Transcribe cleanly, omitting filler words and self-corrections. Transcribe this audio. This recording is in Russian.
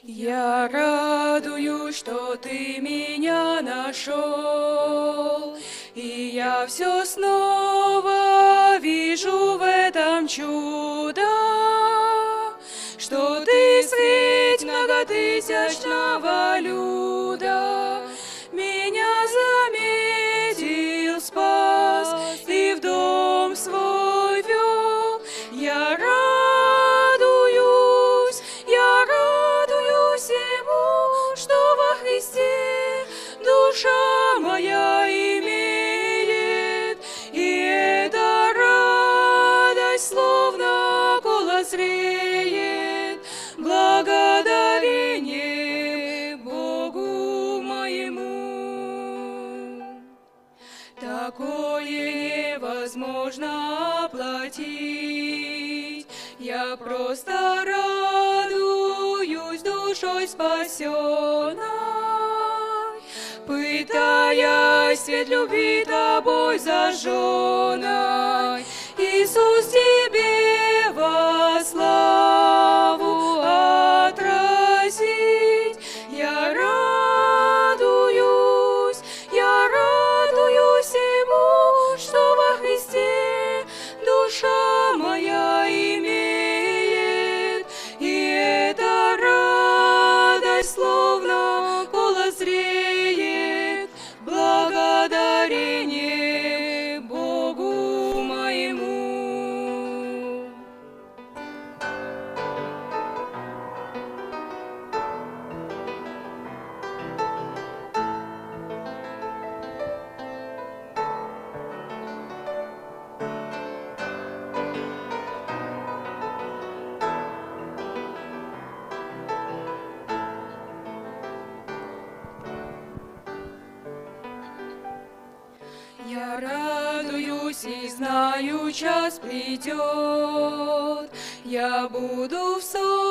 Я радуюсь, что ты меня нашел, и я все снова вижу в этом чудо, что ты средь многотысячного люда меня заметил, спас и в дом свой вел. Я радуюсь ему, что во Христе душа моя имеет, и эта радость словно голос реет, благодарение Богу моему. Такое невозможно оплатить, я просто радуюсь душой спасенной, пытаясь свет любви тобой зажженной. Иисус, тебе во славу отразить. Я радуюсь ему, что во Христе душа моя имеет, и эта радость словно голос реет, благодарение Богу моему. Я радуюсь и знаю, час придет, я буду в сон.